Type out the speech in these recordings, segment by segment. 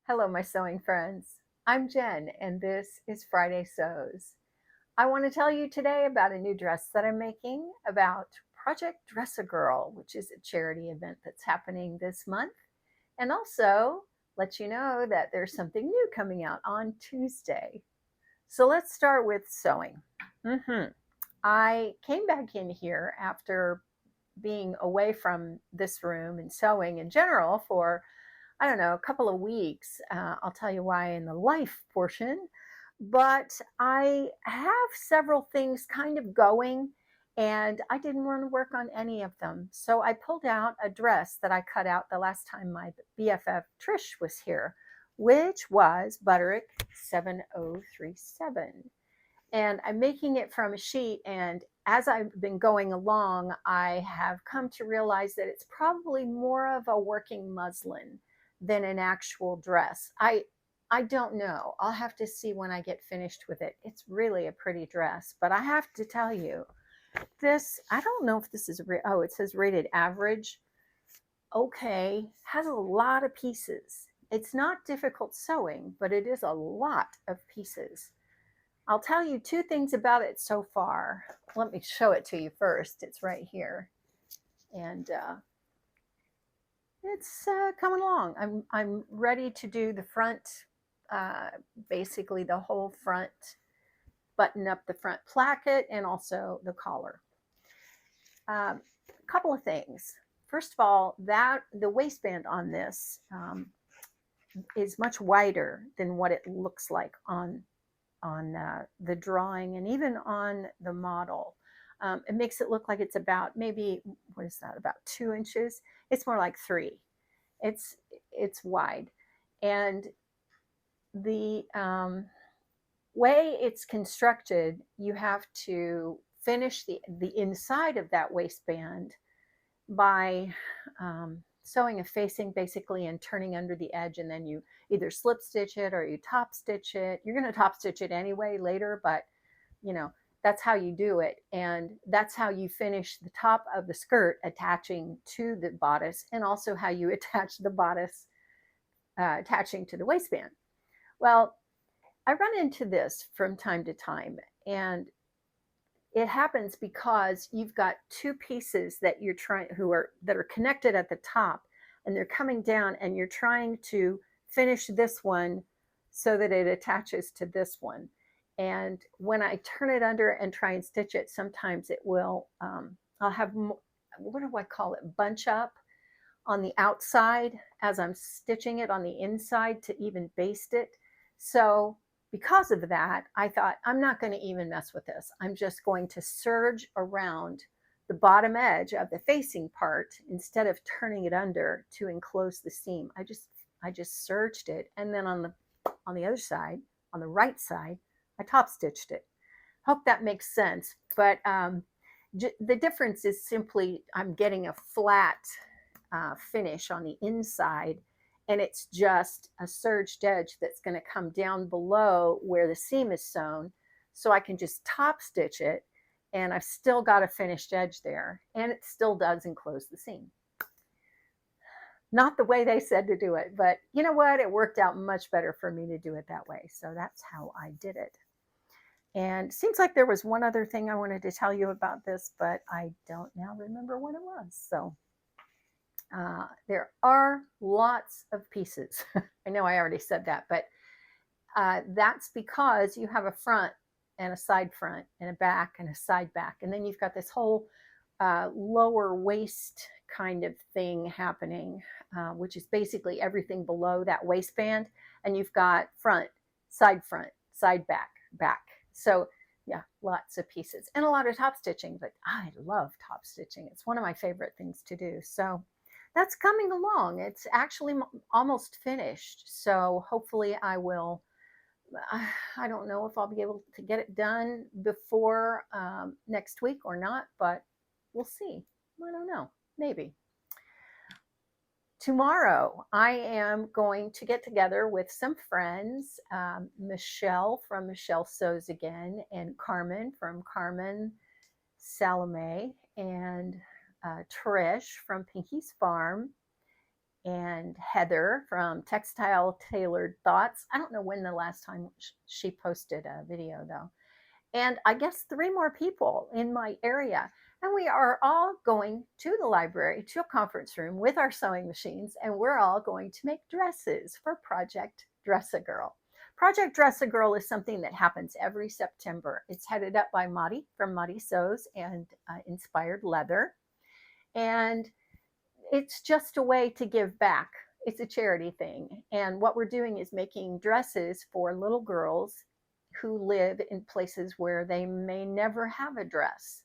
Hello, my sewing friends. I'm Jen, and this is Friday Sews. I want to tell you today about a new dress that I'm making, about Project Dress a Girl, which is a charity event that's happening this month, and also let you know that there's something new coming out on Tuesday. So let's start with sewing. I came back in here after being away from this room and sewing in general for I don't know, a couple of weeks. I'll tell you why in the life portion. But I have several things kind of going, and I didn't want to work on any of them. So I pulled out a dress that I cut out the last time my BFF Trish was here, which was Butterick 7037. And I'm making it from a sheet. And as I've been going along, I have come to realize that it's probably more of a working muslin than an actual dress. I don't know. I'll have to see when I get finished with it. It's really a pretty dress, but I have to tell you, this, I don't know if this is, oh, it says rated average. Okay, has a lot of pieces. It's not difficult sewing, but it is a lot of pieces. I'll tell you two things about it so far. Let me show it to you first. It's right here. And it's coming along. I'm ready to do the front, basically the whole front, button up the front placket and also the collar. A couple of things. First of all, that the waistband on this is much wider than what it looks like on the drawing and even on the model. It makes it look like it's about maybe, what is that, about 2 inches. It's more like 3. It's wide, and the way it's constructed, you have to finish the inside of that waistband by sewing a facing basically and turning under the edge, and then you either slip stitch it or you top stitch it. You're going to top stitch it anyway later, but that's how you do it, and that's how you finish the top of the skirt attaching to the bodice, and also how you attach the bodice attaching to the waistband. Well, I run into this from time to time, and it happens because you've got two pieces that you're trying that are connected at the top, and they're coming down, and you're trying to finish this one so that it attaches to this one. And when I turn it under and try and stitch it, sometimes it will I'll have, what do I call it, bunch up on the outside as I'm stitching it on the inside to even baste it. So because of that, I thought, I'm not going to even mess with this. I'm just going to serge around the bottom edge of the facing part instead of turning it under to enclose the seam. I just serged it, and then on the other side, on the right side, I top stitched it. Hope that makes sense. But the difference is simply I'm getting a flat finish on the inside, and it's just a serged edge that's going to come down below where the seam is sewn, so I can just top stitch it, and I've still got a finished edge there, and it still does enclose the seam. Not the way they said to do it, but you know what? It worked out much better for me to do it that way, so that's how I did it. And it seems like there was one other thing I wanted to tell you about this, but I don't now remember what it was. So there are lots of pieces. I know I already said that, but that's because you have a front and a side front and a back and a side back. And then you've got this whole lower waist kind of thing happening, which is basically everything below that waistband. And you've got front, side, back, back. So yeah, lots of pieces and a lot of top stitching, but I love top stitching. It's one of my favorite things to do. So that's coming along. It's actually almost finished. So hopefully I will, I don't know if I'll be able to get it done before next week or not, but we'll see. I don't know, maybe. Tomorrow, I am going to get together with some friends, Michelle from Michelle Sews Again, and Carmen from Carmen Salome, and Trish from Pinky's Farm. and Heather from Textile Tailored Thoughts. I don't know when the last time she posted a video though. And I guess 3 more people in my area. And we are all going to the library, to a conference room with our sewing machines, and we're all going to make dresses for Project Dress a Girl. Project Dress a Girl is something that happens every September. It's headed up by Madi from Madi Sews and Inspired Leather. And it's just a way to give back. It's a charity thing. And what we're doing is making dresses for little girls who live in places where they may never have a dress.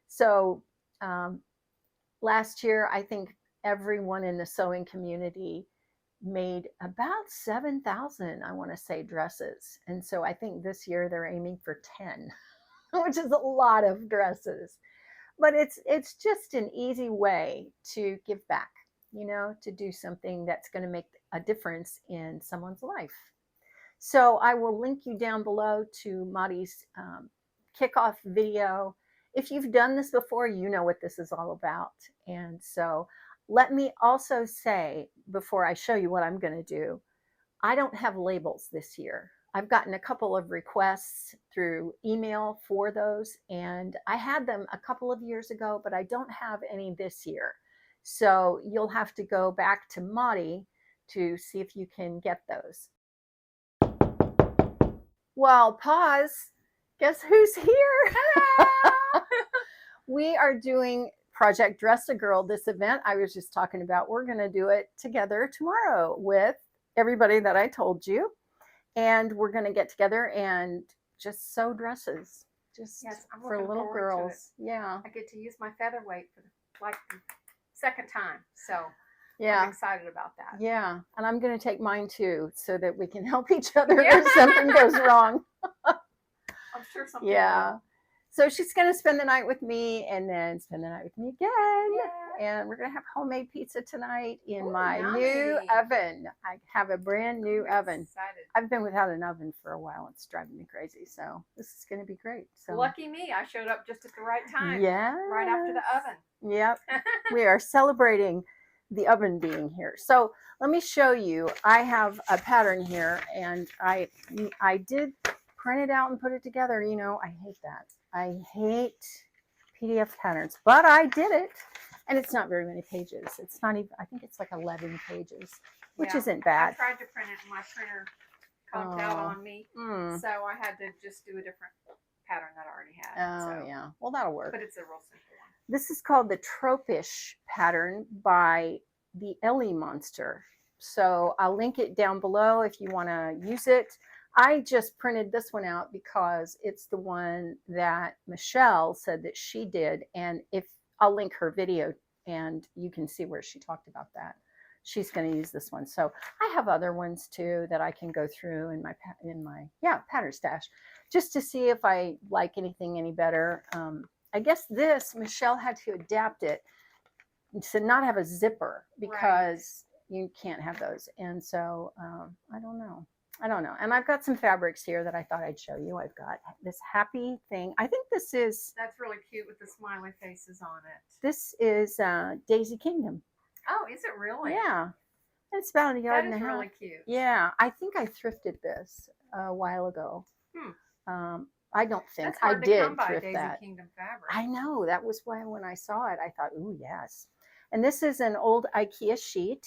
So last year, I think everyone in the sewing community made about 7,000, I want to say, dresses. And so I think this year they're aiming for 10, which is a lot of dresses. But it's just an easy way to give back, to do something that's going to make a difference in someone's life. So I will link you down below to Madi's kickoff video. If you've done this before, you know what this is all about. And so let me also say, before I show you what I'm going to do, I don't have labels this year. I've gotten a couple of requests through email for those, and I had them a couple of years ago, but I don't have any this year. So you'll have to go back to Madi to see if you can get those. Well, pause. Guess who's here? Hello. We are doing Project Dress a Girl, this event I was just talking about. We're going to do it together tomorrow with everybody that I told you. And we're going to get together and just sew dresses. Just for little girls. Yeah. I get to use my featherweight for the second time. So yeah. I'm excited about that. Yeah. And I'm going to take mine too, so that we can help each other if something goes wrong. I'm sure something will. So she's going to spend the night with me and then spend the night with me again. Yeah. And we're going to have homemade pizza tonight in my new oven. I have a brand new oven. Excited. I've been without an oven for a while. It's driving me crazy. So this is going to be great. So lucky me. I showed up just at the right time. Yeah. Right after the oven. Yep. We are celebrating the oven being here. So let me show you. I have a pattern here, and I did print it out and put it together. I hate that. I hate PDF patterns, but I did it, and it's not very many pages. It's not even, I think it's like 11 pages, which isn't bad. I tried to print it, and my printer conked out on me, so I had to just do a different pattern that I already had. Yeah. Well, that'll work. But it's a real simple one. This is called the Tropish pattern by the Ellie Monster. So I'll link it down below if you want to use it. I just printed this one out because it's the one that Michelle said that she did. And I'll link her video and you can see where she talked about that. She's going to use this one. So I have other ones too that I can go through in my pattern stash just to see if I like anything any better. I guess this, Michelle had to adapt it to not have a zipper because you can't have those. And so I don't know. And I've got some fabrics here that I thought I'd show you. I've got this happy thing. I think this is... That's really cute with the smiley faces on it. This is Daisy Kingdom. Oh, is it really? Yeah. It's about a yard and a half. That is really cute. Yeah. I think I thrifted this a while ago. I don't think That's hard I to did come by, thrift Daisy that. Kingdom fabric. I know. That was why when I saw it, I thought, ooh, yes. And this is an old IKEA sheet.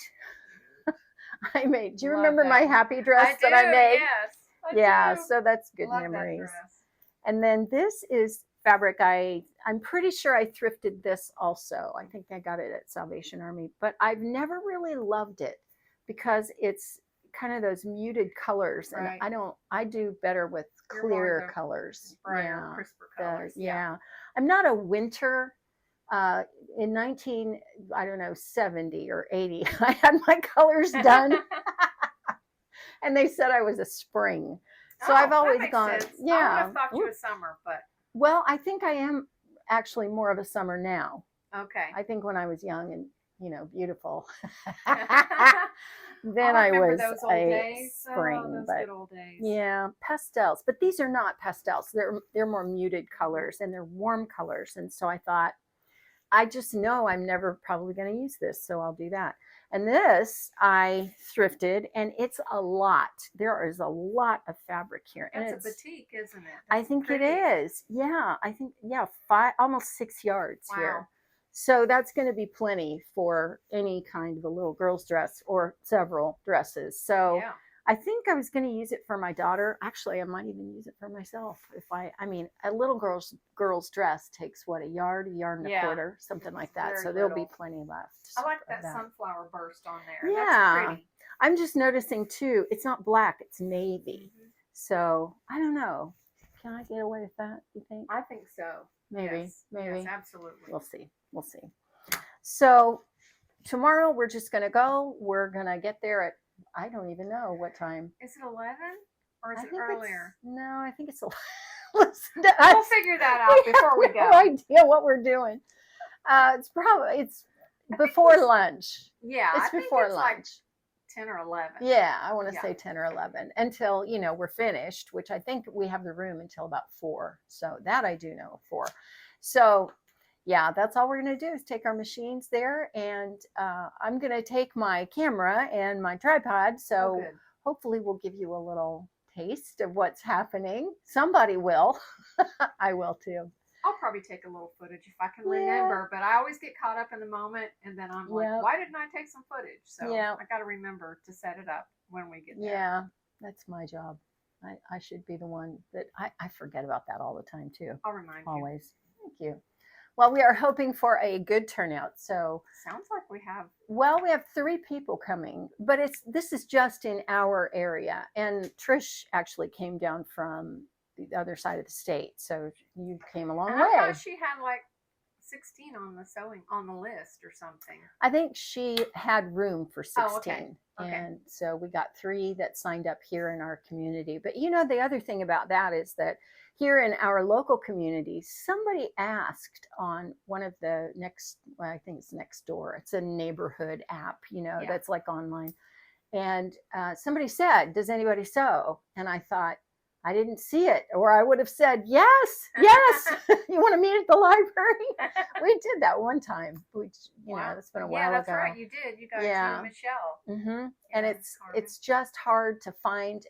I made. Do you remember my happy dress that I made? Yes. So that's good memories. And then this is fabric. I'm pretty sure I thrifted this also. I think I got it at Salvation Army, but I've never really loved it because it's kind of those muted colors, and I do better with clear colors. Brighter, crisper colors. Yeah. I'm not a winter. In 70 or 80, I had my colors done and they said I was a spring. So I've always gone, sense. I would have thought you were summer, but. Well, I think I am actually more of a summer now. Okay. I think when I was young and, beautiful, then I was those old days. spring. Those good old days. Yeah, pastels, but these are not pastels. They're more muted colors and they're warm colors. And so I thought, I just know I'm never probably going to use this, so I'll do that. And this I thrifted, and it's a lot. There is a lot of fabric here. That's and a batik, isn't it? I think pretty. it is. Yeah, I think, yeah, almost 6 yards Wow. here. So that's going to be plenty for any kind of a little girl's dress or several dresses. So Yeah. I think I was going to use it for my daughter. Actually, I might even use it for myself. I mean, a little girl's dress takes what, a yard and a quarter, something like that. Very So there'll little. be plenty left. I like of that sunflower burst on there. Yeah. That's pretty. I'm just noticing too, it's not black, it's navy. Mhm. So I don't know. Can I get away with that, you think? I think so. Maybe. Yes. Maybe. Yes, absolutely. We'll see. We'll see. So tomorrow we're just going to go. We're going to get there at, I don't even know what time. Is it 11 or is it earlier? No, I think it's 11. We'll figure that out before we go. No idea what we're doing. It's before lunch. Yeah, it's before lunch. Like 10 or 11. Yeah, I want to say 10 or 11 until, we're finished, which I think we have the room until about 4. So that I do know 4. So yeah, that's all we're going to do is take our machines there, and I'm going to take my camera and my tripod. So hopefully we'll give you a little taste of what's happening. Somebody will. I will too. I'll probably take a little footage if I can remember, but I always get caught up in the moment, and then I'm like, why didn't I take some footage? So I got to remember to set it up when we get there. Yeah, that's my job. I should be the one that I forget about that all the time too. I'll remind you. Always. Thank you. Well, we are hoping for a good turnout. So sounds like we have. Well, we have 3 people coming, but this is just in our area, and Trish actually came down from the other side of the state, so you came a long way. I thought she had like 16 on the list or something. I think she had room for 16. Oh, okay. And so we got 3 that signed up here in our community. But the other thing about that is that here in our local community, somebody asked on one of the I think it's Nextdoor. It's a neighborhood app, that's like online. And somebody said, does anybody sew? And I thought, I didn't see it, or I would have said, yes, you want to meet at the library? We did that one time, which, it's been a while ago. Yeah, that's right. You did. You guys, you and Michelle. Mm-hmm. And it's just hard to find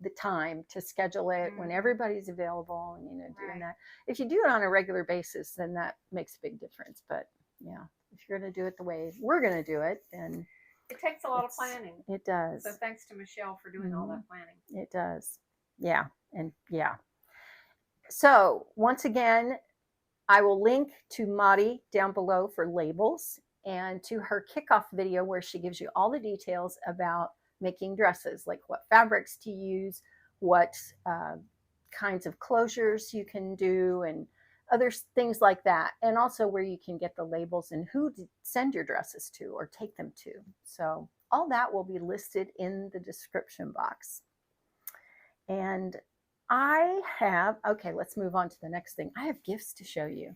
the time to schedule it when everybody's available and, doing that. If you do it on a regular basis, then that makes a big difference. But yeah, if you're going to do it the way we're going to do it, then it takes a lot of planning. It does. So thanks to Michelle for doing all that planning. It does. Yeah. And yeah. So once again, I will link to Madi down below for labels, and to her kickoff video where she gives you all the details about making dresses, like what fabrics to use, what kinds of closures you can do, and other things like that. And also where you can get the labels and who to send your dresses to or take them to. So all that will be listed in the description box. And let's move on to the next thing. I have gifts to show you.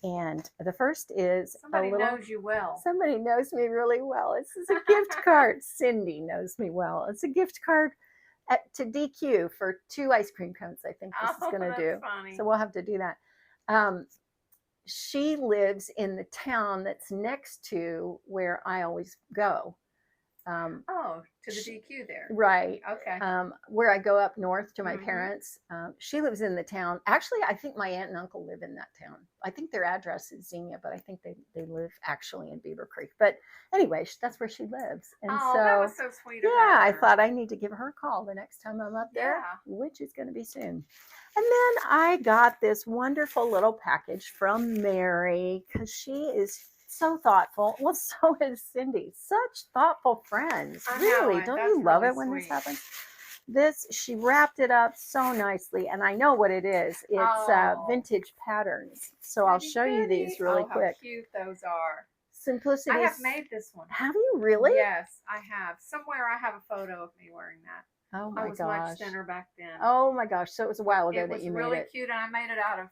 And the first is somebody knows you well. Somebody knows me really well. This is a gift card. Cindy knows me well. It's a gift card to DQ for 2 ice cream cones, I think this is going to do. Funny. So we'll have to do that. She lives in the town that's next to where I always go. To the DQ there. Right. Okay. Where I go up north to my parents. She lives in the town. Actually, I think my aunt and uncle live in that town. I think their address is Xenia, but I think they live actually in Beaver Creek. But anyway, that's where she lives. And that was so sweet of her. Yeah, I thought I need to give her a call the next time I'm up there, which is going to be soon. And then I got this wonderful little package from Mary, because she is so thoughtful. Well, so is Cindy. Such thoughtful friends. Really, don't you love it when this happens? She wrapped it up so nicely, and I know what it is. It's vintage patterns. So I'll show you these really quick. How cute those are. Simplicity. I have made this one. Have you really? Yes, I have. Somewhere I have a photo of me wearing that. Oh my gosh. I was much thinner back then. Oh my gosh. So it was a while ago that you made it. It was really cute, and I made it out of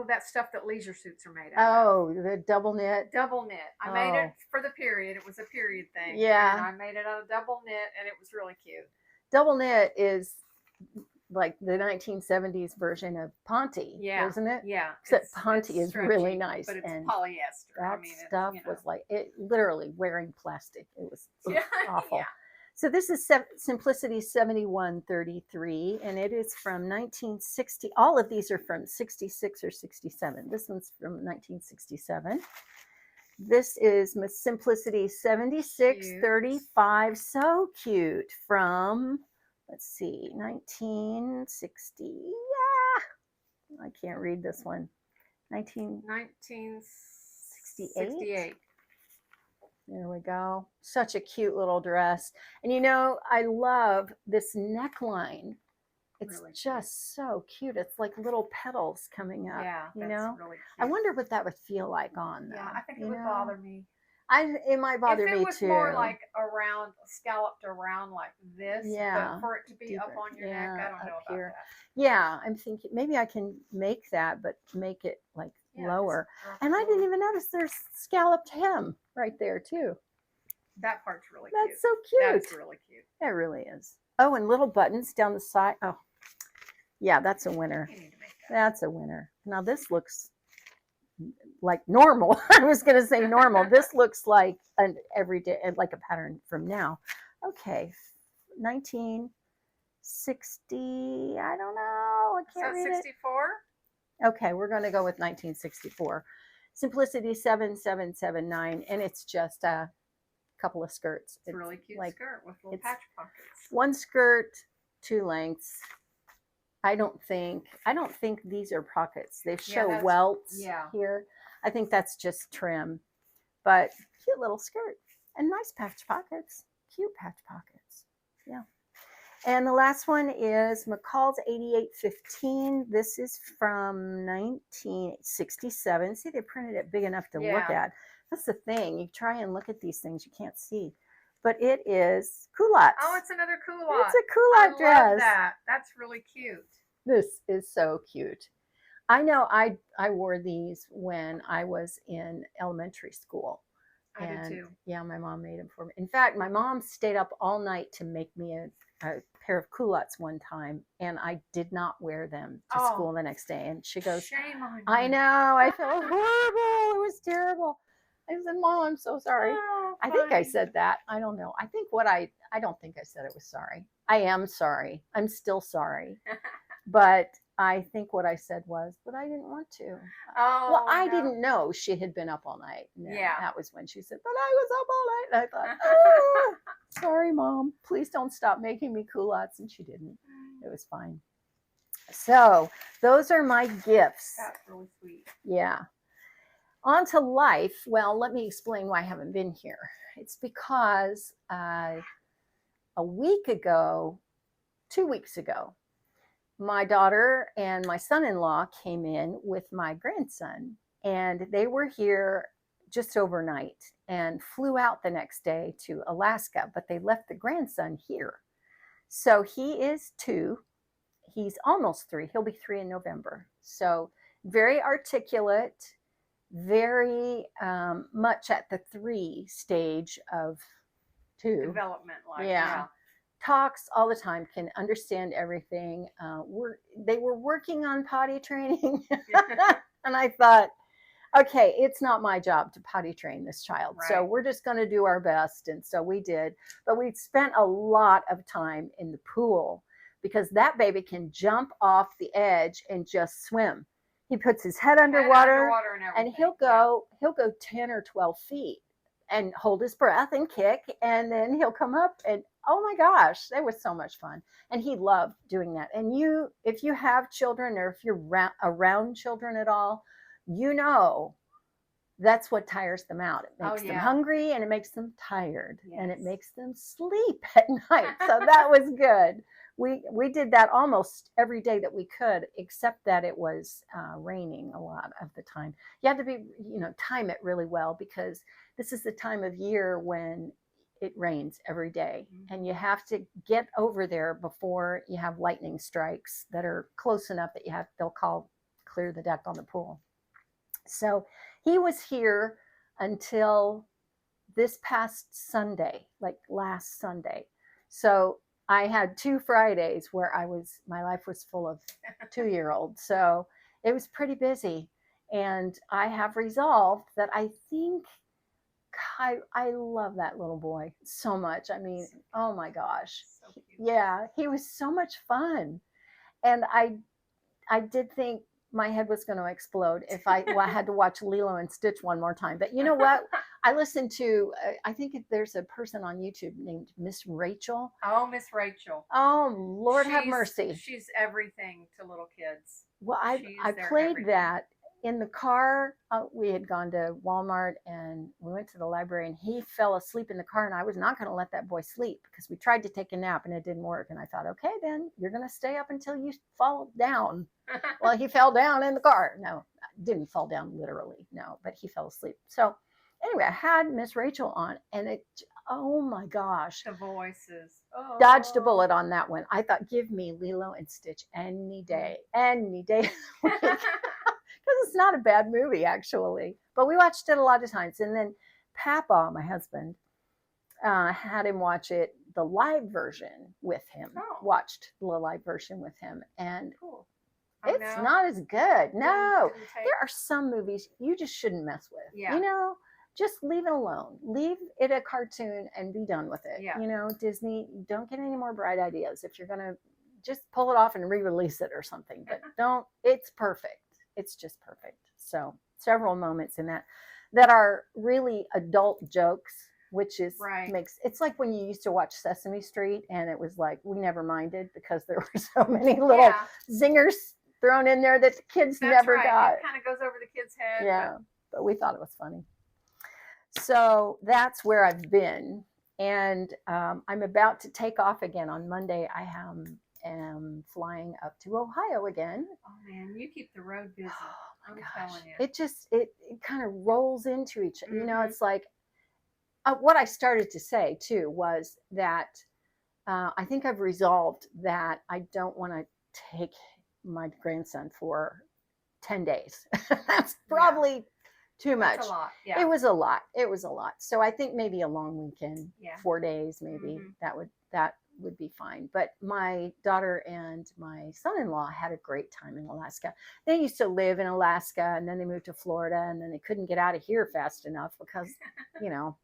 that stuff that leisure suits are made out of. Oh, the double knit. Double knit. I made it for the period. It was a period thing. Yeah. And I made it out of double knit, and it was really cute. Double knit is like the 1970s version of Ponte, Yeah, isn't it? yeah. Except Ponte is stretchy, really nice, but it's and polyester. that I mean, stuff was like it literally wearing plastic. It was yeah, awful. yeah. So this is Simplicity 7133, and it is from 1960. All of these are from 66 or 67. This one's from 1967. This is Miss Simplicity 7635. So cute. From, let's see, 1960. Yeah, I can't read this one. 1968. There we go. Such a cute little dress. And you know, I love this neckline. It's really just so cute. It's like little petals coming up. Yeah, you that's know? really cute. I wonder what that would feel like on, though. Yeah, I think it would bother me. It might bother me too. If it was more like around, scalloped around like this, but for it to be up on your neck, I don't know about that. Yeah, I'm thinking maybe I can make that, but make it like lower. And I didn't even notice there's scalloped hem right there too. That part's really cute. That's so cute. That's really cute. It really is. Oh, and little buttons down the side. Oh, yeah, that's a winner. You need to make that. That's a winner. Now this looks like normal. I was going to say normal. This looks like an everyday, like a pattern from now. Okay, 1960. I don't know. I can't read 64? Okay, we're going to go with 1964. Simplicity 7779, and it's just a couple of skirts. It's a really cute skirt with little patch pockets. One skirt, two lengths. I don't think these are pockets. They show welts here. I think that's just trim, but cute little skirt and nice patch pockets. Cute patch pockets. Yeah. And the last one is McCall's 8815. This is from 1967. See, they printed it big enough to look at. That's the thing. You try and look at these things, you can't see. But it is culottes. Oh, it's another culotte. It's a culotte dress. I love that. That's really cute. This is so cute. I know I wore these when I was in elementary school. I did too. Yeah, my mom made them for me. In fact, my mom stayed up all night to make me a pair of culottes one time, and I did not wear them to school the next day. And she goes, "Shame on you." I know. I felt horrible. It was terrible. I said, Mom, I'm so sorry. I think I said that. I don't know. I don't think I said I was sorry. I am sorry. I'm still sorry. But I think what I said was, but I didn't want to. Well, I didn't know she had been up all night. That was when she said, but I was up all night. And I thought, oh, sorry, Mom. Please don't stop making me culottes. And she didn't. It was fine. So those are my gifts. That's really sweet. Yeah. On to life. Well, let me explain why I haven't been here. It's because a week ago, 2 weeks ago, my daughter and my son-in-law came in with my grandson, and they were here just overnight and flew out the next day to Alaska, but they left the grandson here. So he is 2. He's almost 3. He'll be 3 in November. So very articulate, very much at the 3 stage of 2 development. Talks all the time, can understand everything. They were working on potty training. And I thought, okay, it's not my job to potty train this child. Right. So we're just going to do our best. And so we did. But we spent a lot of time in the pool because that baby can jump off the edge and just swim. He puts his head underwater and he'll go 10 or 12 feet and hold his breath and kick. And then he'll come up and, oh my gosh, that was so much fun. And he loved doing that. And if you have children or if you're around children at all, you know, that's what tires them out. It makes them hungry and it makes them tired and it makes them sleep at night. So that was good. We did that almost every day that we could, except that it was raining a lot of the time. You have to time it really well because this is the time of year when it rains every day, and you have to get over there before you have lightning strikes that are close enough that they'll clear the deck on the pool. So he was here until this past Sunday, like last Sunday. So I had 2 Fridays where my life was full of 2-year-olds. So it was pretty busy. And I have resolved that I think I love that little boy so much. I mean, oh my gosh. So Yeah, he was so much fun. And I did think my head was going to explode if I had to watch Lilo and Stitch one more time. But you know what? I listened to, I think there's a person on YouTube named Miss Rachel. Oh, Miss Rachel. Oh, Lord have mercy. She's everything to little kids. Well, I played everything. That in the car. We had gone to Walmart and we went to the library, and he fell asleep in the car, and I was not going to let that boy sleep because we tried to take a nap and it didn't work. And I thought, okay, then you're going to stay up until you fall down. Well, he fell down in the car. No, didn't fall down literally. No, but he fell asleep. So anyway, I had Miss Rachel on, and oh my gosh. The voices. Oh. Dodged a bullet on that one. I thought, give me Lilo and Stitch any day. Because it's not a bad movie, actually. But we watched it a lot of times. And then Papa, my husband, had him watch it, the live version with him. Oh. Watched the live version with him. And cool. It's not as good. No. There are some movies you just shouldn't mess with. Yeah. You know, just leave it alone. Leave it a cartoon and be done with it. Yeah. You know, Disney, don't get any more bright ideas. If you're going to just pull it off and re-release it or something, but don't, it's perfect. It's just perfect. So several moments in that are really adult jokes, which is it's like when you used to watch Sesame Street and it was like, we never minded because there were so many little zingers thrown in there that the kids never got. It kind of goes over the kid's head. Yeah, but we thought it was funny. So that's where I've been. And I'm about to take off again on Monday. I am flying up to Ohio again. Oh man, you keep the road busy. Oh my gosh. Telling you. It kind of rolls into each other. Mm-hmm. You know, it's like what I started to say too was that I think I've resolved that I don't want to take my grandson for 10 days. That's probably too much. That's a lot. Yeah. It was a lot. So I think maybe a long weekend, 4 days, maybe that would be fine. But my daughter and my son-in-law had a great time in Alaska. They used to live in Alaska, and then they moved to Florida, and then they couldn't get out of here fast enough because, you know,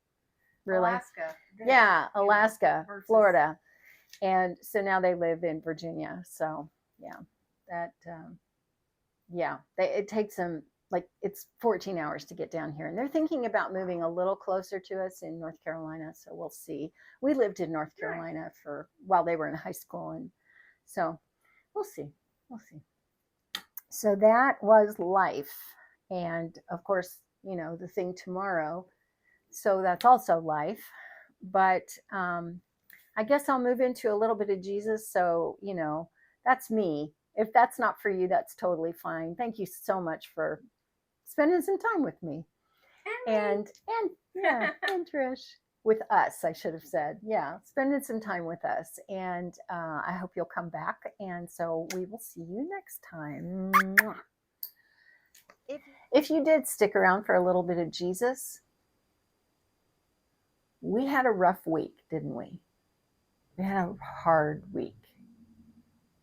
really. Alaska. Yeah, Alaska, Florida. And so now they live in Virginia. So it takes them, like, it's 14 hours to get down here, and they're thinking about moving a little closer to us in North Carolina. So we'll see. We lived in North Carolina while they were in high school, and so we'll see. So that was life. And of course, you know, the thing tomorrow. So that's also life. But I guess I'll move into a little bit of Jesus. So, you know, that's me. If that's not for you, that's totally fine. Thank you so much for spending some time with me. And Trish, with us, I should have said. Yeah, spending some time with us. And I hope you'll come back. And so we will see you next time. If you did stick around for a little bit of Jesus, we had a rough week, didn't we? We had a hard week.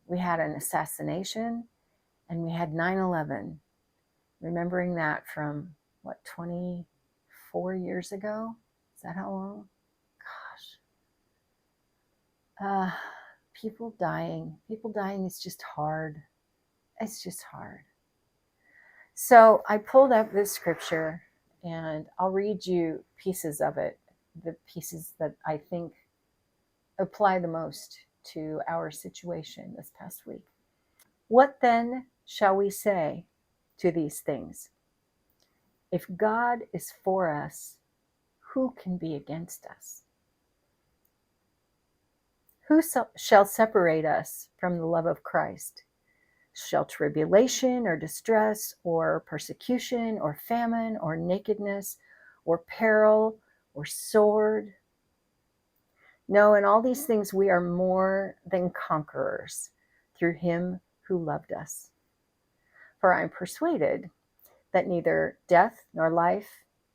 We had an assassination, and we had 9/11. Remembering that from, 24 years ago? Is that how long? Gosh. People dying. People dying is just hard. It's just hard. So I pulled up this scripture, and I'll read you pieces of it, the pieces that I think apply the most to our situation this past week. What then shall we say to these things? If God is for us, who can be against us? Who shall separate us from the love of Christ? Shall tribulation or distress or persecution or famine or nakedness or peril or sword? No, in all these things we are more than conquerors through him who loved us. For I am persuaded that neither death nor life,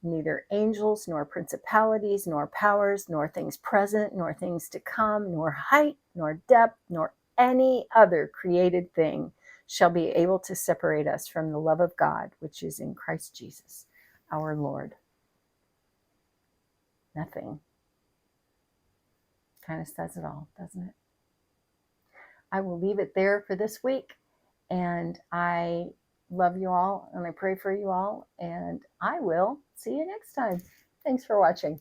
neither angels, nor principalities, nor powers, nor things present, nor things to come, nor height, nor depth, nor any other created thing shall be able to separate us from the love of God, which is in Christ Jesus, our Lord. Nothing. Kind of says it all, doesn't it? I will leave it there for this week, and I love you all, and I pray for you all, and I will see you next time. Thanks for watching.